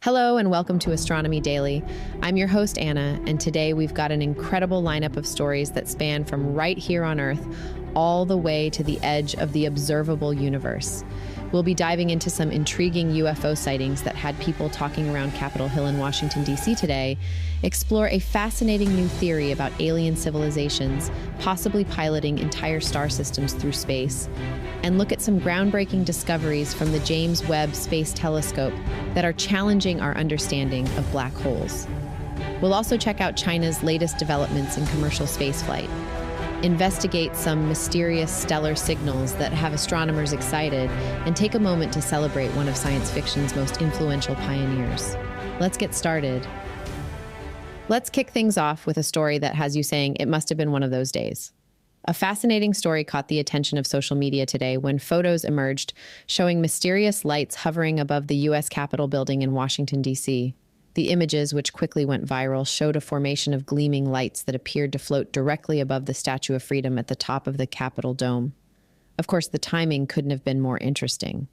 Hello and welcome to Astronomy Daily. I'm your host, Anna, and today we've got an incredible lineup of stories that span from right here on Earth all the way to the edge of the observable universe. We'll be diving into some intriguing UFO sightings that had people talking around Capitol Hill in Washington, D.C. today, explore a fascinating new theory about alien civilizations, possibly piloting entire star systems through space, and look at some groundbreaking discoveries from the James Webb Space Telescope that are challenging our understanding of black holes. We'll also check out China's latest developments in commercial spaceflight, investigate some mysterious stellar signals that have astronomers excited, and take a moment to celebrate one of science fiction's most influential pioneers. Let's get started. Let's kick things off with a story that has you saying it must have been one of those days. A fascinating story caught the attention of social media today when photos emerged showing mysterious lights hovering above the U.S. Capitol building in Washington, D.C. The images, which quickly went viral, showed a formation of gleaming lights that appeared to float directly above the Statue of Freedom at the top of the Capitol dome. Of course, the timing couldn't have been more interesting.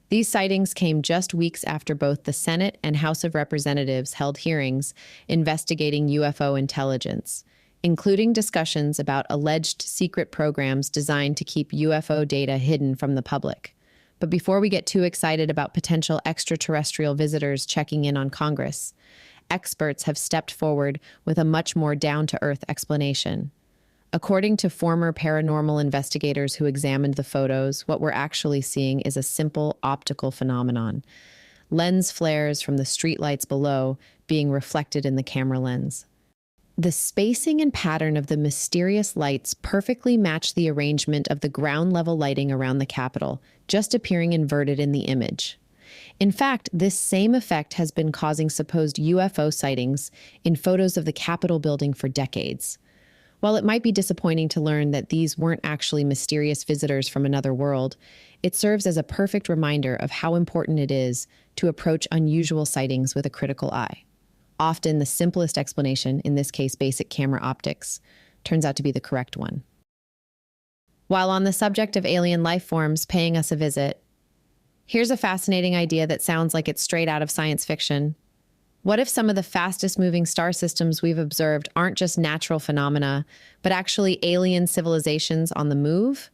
These sightings came just weeks after both the Senate and House of Representatives held hearings investigating UFO intelligence, including discussions about alleged secret programs designed to keep UFO data hidden from the public. But before we get too excited about potential extraterrestrial visitors checking in on Congress, experts have stepped forward with a much more down-to-earth explanation. According to former paranormal investigators who examined the photos, what we're actually seeing is a simple optical phenomenon: lens flares from the streetlights below being reflected in the camera lens. The spacing and pattern of the mysterious lights perfectly match the arrangement of the ground-level lighting around the Capitol, just appearing inverted in the image. In fact, this same effect has been causing supposed UFO sightings in photos of the Capitol building for decades. While it might be disappointing to learn that these weren't actually mysterious visitors from another world, it serves as a perfect reminder of how important it is to approach unusual sightings with a critical eye. Often the simplest explanation, in this case basic camera optics, turns out to be the correct one. While on the subject of alien life forms paying us a visit, here's a fascinating idea that sounds like it's straight out of science fiction. What if some of the fastest moving star systems we've observed aren't just natural phenomena, but actually alien civilizations on the move?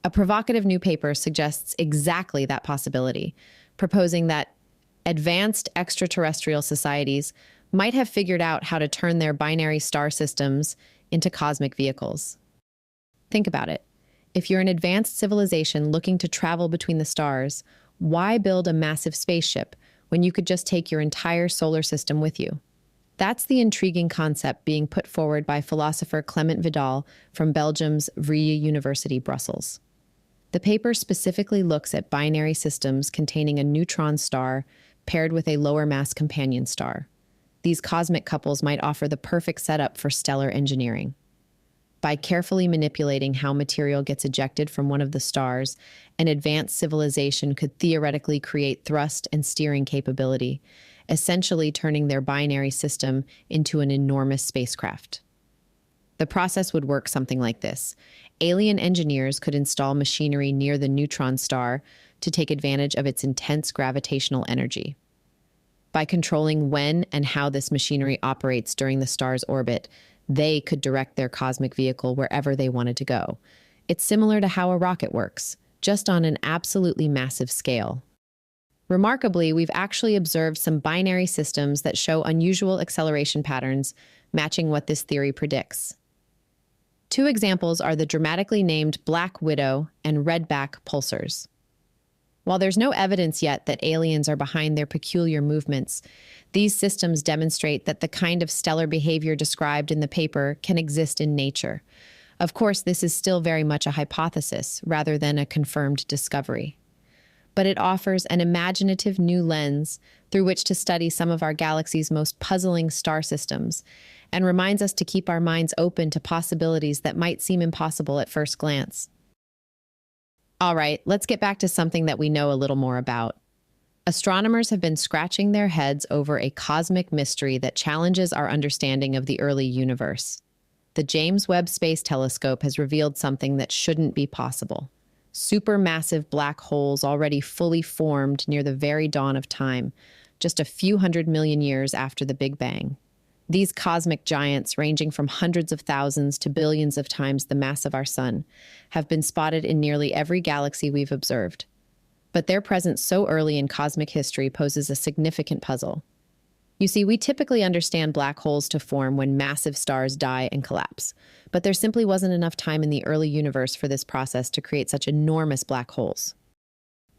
A provocative new paper suggests exactly that possibility, proposing that advanced extraterrestrial societies might have figured out how to turn their binary star systems into cosmic vehicles. Think about it. If you're an advanced civilization looking to travel between the stars, why build a massive spaceship when you could just take your entire solar system with you? That's the intriguing concept being put forward by philosopher Clement Vidal from Belgium's Vrije University, Brussels. The paper specifically looks at binary systems containing a neutron star paired with a lower mass companion star. These cosmic couples might offer the perfect setup for stellar engineering. By carefully manipulating how material gets ejected from one of the stars, an advanced civilization could theoretically create thrust and steering capability, essentially turning their binary system into an enormous spacecraft. The process would work something like this. Alien engineers could install machinery near the neutron star to take advantage of its intense gravitational energy. By controlling when and how this machinery operates during the star's orbit, they could direct their cosmic vehicle wherever they wanted to go. It's similar to how a rocket works, just on an absolutely massive scale. Remarkably, we've actually observed some binary systems that show unusual acceleration patterns, matching what this theory predicts. Two examples are the dramatically named Black Widow and Redback pulsars. While there's no evidence yet that aliens are behind their peculiar movements, these systems demonstrate that the kind of stellar behavior described in the paper can exist in nature. Of course, this is still very much a hypothesis rather than a confirmed discovery. But it offers an imaginative new lens through which to study some of our galaxy's most puzzling star systems, and reminds us to keep our minds open to possibilities that might seem impossible at first glance. All right, let's get back to something that we know a little more about. Astronomers have been scratching their heads over a cosmic mystery that challenges our understanding of the early universe. The James Webb Space Telescope has revealed something that shouldn't be possible. Supermassive black holes already fully formed near the very dawn of time, just a few 100 million years after the Big Bang. These cosmic giants, ranging from hundreds of thousands to billions of times the mass of our sun, have been spotted in nearly every galaxy we've observed. But their presence so early in cosmic history poses a significant puzzle. You see, we typically understand black holes to form when massive stars die and collapse, but there simply wasn't enough time in the early universe for this process to create such enormous black holes.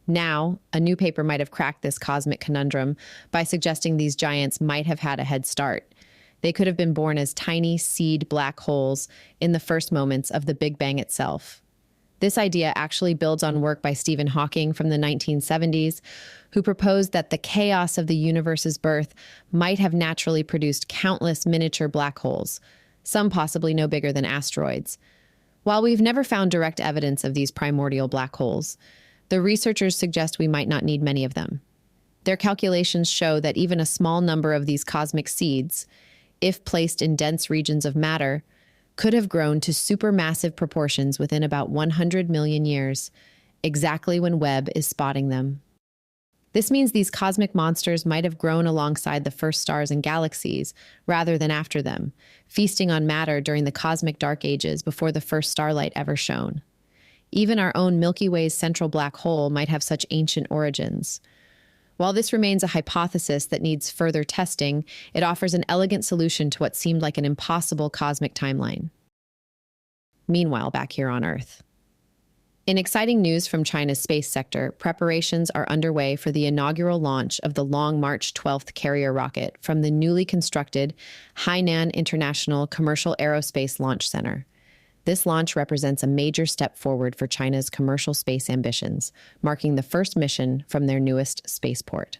Now, a new paper might have cracked this cosmic conundrum by suggesting these giants might have had a head start. They could have been born as tiny seed black holes in the first moments of the Big Bang itself. This idea actually builds on work by Stephen Hawking from the 1970s, who proposed that the chaos of the universe's birth might have naturally produced countless miniature black holes, some possibly no bigger than asteroids. While we've never found direct evidence of these primordial black holes, the researchers suggest we might not need many of them. Their calculations show that even a small number of these cosmic seeds, if placed in dense regions of matter, could have grown to supermassive proportions within about 100 million years, exactly when Webb is spotting them. This means these cosmic monsters might have grown alongside the first stars and galaxies, rather than after them, feasting on matter during the cosmic dark ages before the first starlight ever shone. Even our own Milky Way's central black hole might have such ancient origins. While this remains a hypothesis that needs further testing, it offers an elegant solution to what seemed like an impossible cosmic timeline. Meanwhile, back here on Earth. In exciting news from China's space sector, preparations are underway for the inaugural launch of the Long March 12th carrier rocket from the newly constructed Hainan International Commercial Aerospace Launch Center. This launch represents a major step forward for China's commercial space ambitions, marking the first mission from their newest spaceport.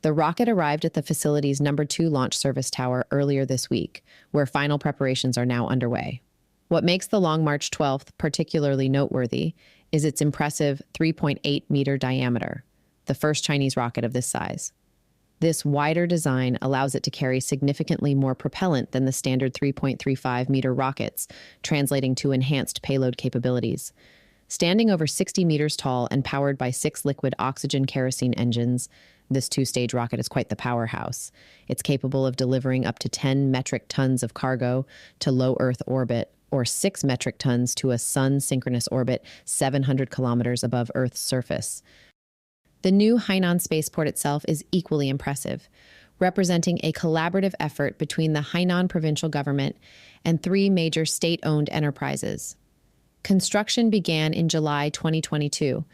The rocket arrived at the facility's number 2 launch service tower earlier this week, where final preparations are now underway. What makes the Long March 12th particularly noteworthy is its impressive 3.8-meter diameter, the first Chinese rocket of this size. This wider design allows it to carry significantly more propellant than the standard 3.35-meter rockets, translating to enhanced payload capabilities. Standing over 60 meters tall and powered by 6 liquid oxygen kerosene engines, this 2-stage rocket is quite the powerhouse. It's capable of delivering up to 10 metric tons of cargo to low Earth orbit, or 6 metric tons to a sun-synchronous orbit 700 kilometers above Earth's surface. The new Hainan spaceport itself is equally impressive, representing a collaborative effort between the Hainan provincial government and 3 major state-owned enterprises. Construction began in July 2022,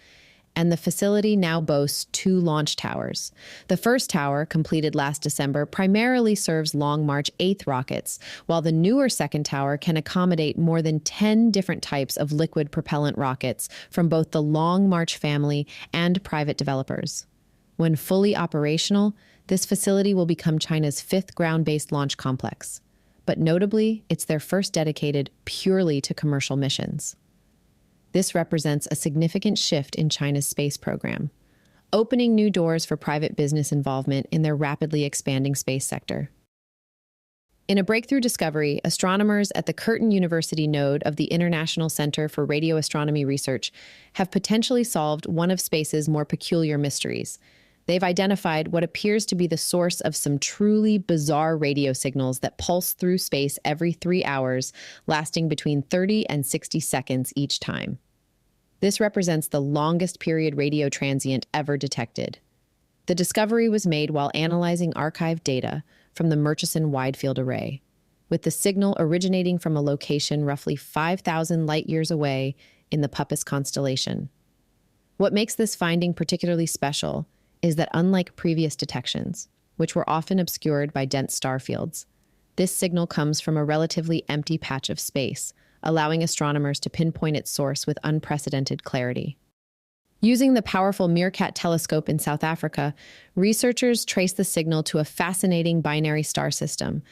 and the facility now boasts 2 launch towers. The first tower, completed last December, primarily serves Long March 8th rockets, while the newer second tower can accommodate more than 10 different types of liquid propellant rockets from both the Long March family and private developers. When fully operational, this facility will become China's 5th ground-based launch complex. But notably, it's their first dedicated purely to commercial missions. This represents a significant shift in China's space program, opening new doors for private business involvement in their rapidly expanding space sector. In a breakthrough discovery, astronomers at the Curtin University node of the International Center for Radio Astronomy Research have potentially solved one of space's more peculiar mysteries. They've identified what appears to be the source of some truly bizarre radio signals that pulse through space every 3 hours, lasting between 30 and 60 seconds each time. This represents the longest period radio transient ever detected. The discovery was made while analyzing archived data from the Murchison Wide Field Array, with the signal originating from a location roughly 5,000 light-years away in the Puppis constellation. What makes this finding particularly special is that unlike previous detections, which were often obscured by dense star fields, this signal comes from a relatively empty patch of space, allowing astronomers to pinpoint its source with unprecedented clarity. Using the powerful Meerkat telescope in South Africa, researchers trace the signal to a fascinating binary star system.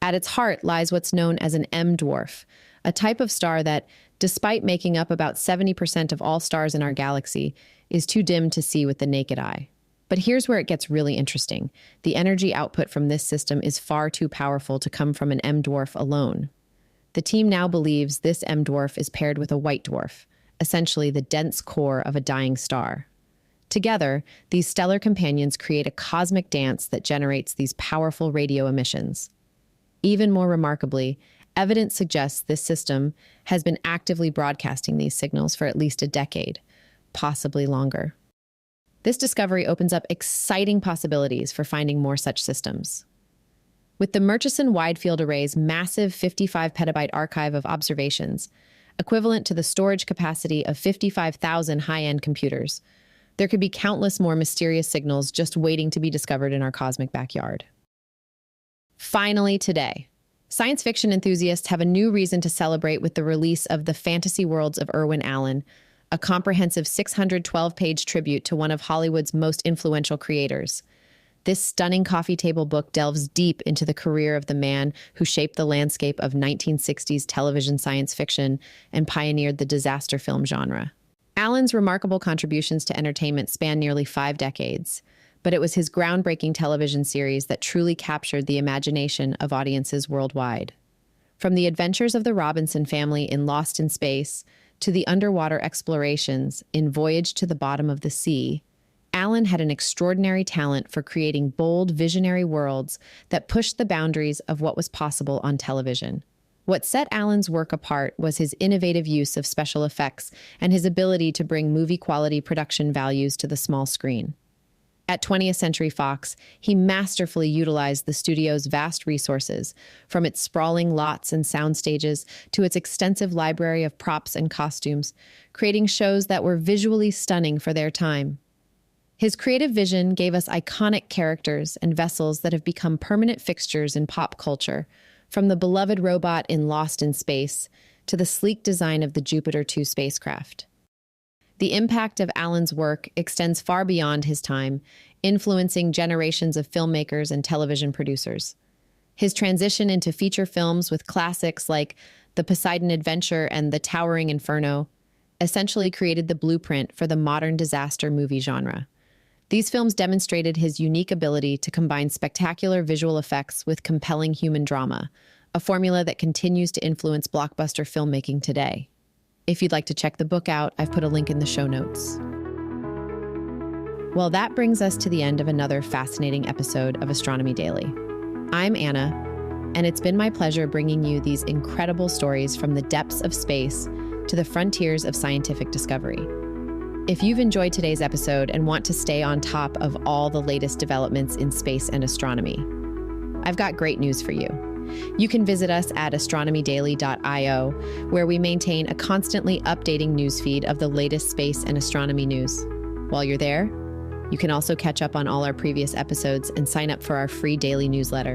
At its heart lies what's known as an M-dwarf, a type of star that, despite making up about 70% of all stars in our galaxy, is too dim to see with the naked eye. But here's where it gets really interesting. The energy output from this system is far too powerful to come from an M-dwarf alone. The team now believes this M-dwarf is paired with a white dwarf, essentially the dense core of a dying star. Together, these stellar companions create a cosmic dance that generates these powerful radio emissions. Even more remarkably, evidence suggests this system has been actively broadcasting these signals for at least a decade, possibly longer. This discovery opens up exciting possibilities for finding more such systems. With the Murchison Wide Field Array's massive 55-petabyte archive of observations, equivalent to the storage capacity of 55,000 high-end computers, there could be countless more mysterious signals just waiting to be discovered in our cosmic backyard. Finally today, science fiction enthusiasts have a new reason to celebrate with the release of The Fantasy Worlds of Irwin Allen, a comprehensive 612-page tribute to one of Hollywood's most influential creators. This stunning coffee table book delves deep into the career of the man who shaped the landscape of 1960s television science fiction and pioneered the disaster film genre. Allen's remarkable contributions to entertainment span nearly 5 decades, but it was his groundbreaking television series that truly captured the imagination of audiences worldwide. From the adventures of the Robinson family in Lost in Space to the underwater explorations in Voyage to the Bottom of the Sea, Allen had an extraordinary talent for creating bold, visionary worlds that pushed the boundaries of what was possible on television. What set Allen's work apart was his innovative use of special effects and his ability to bring movie-quality production values to the small screen. At 20th Century Fox, he masterfully utilized the studio's vast resources, from its sprawling lots and sound stages to its extensive library of props and costumes, creating shows that were visually stunning for their time. His creative vision gave us iconic characters and vessels that have become permanent fixtures in pop culture, from the beloved robot in Lost in Space to the sleek design of the Jupiter 2 spacecraft. The impact of Allen's work extends far beyond his time, influencing generations of filmmakers and television producers. His transition into feature films with classics like The Poseidon Adventure and The Towering Inferno essentially created the blueprint for the modern disaster movie genre. These films demonstrated his unique ability to combine spectacular visual effects with compelling human drama, a formula that continues to influence blockbuster filmmaking today. If you'd like to check the book out, I've put a link in the show notes. Well, that brings us to the end of another fascinating episode of Astronomy Daily. I'm Anna, and it's been my pleasure bringing you these incredible stories from the depths of space to the frontiers of scientific discovery. If you've enjoyed today's episode and want to stay on top of all the latest developments in space and astronomy, I've got great news for you. You can visit us at astronomydaily.io, where we maintain a constantly updating newsfeed of the latest space and astronomy news. While you're there, you can also catch up on all our previous episodes and sign up for our free daily newsletter.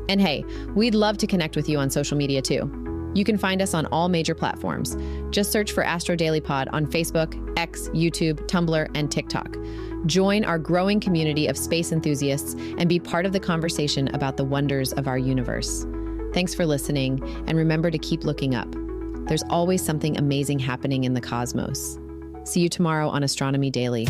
And hey, we'd love to connect with you on social media too. You can find us on all major platforms. Just search for Astro Daily Pod on Facebook, X, YouTube, Tumblr, and TikTok. Join our growing community of space enthusiasts and be part of the conversation about the wonders of our universe. Thanks for listening, and remember to keep looking up. There's always something amazing happening in the cosmos. See you tomorrow on Astronomy Daily.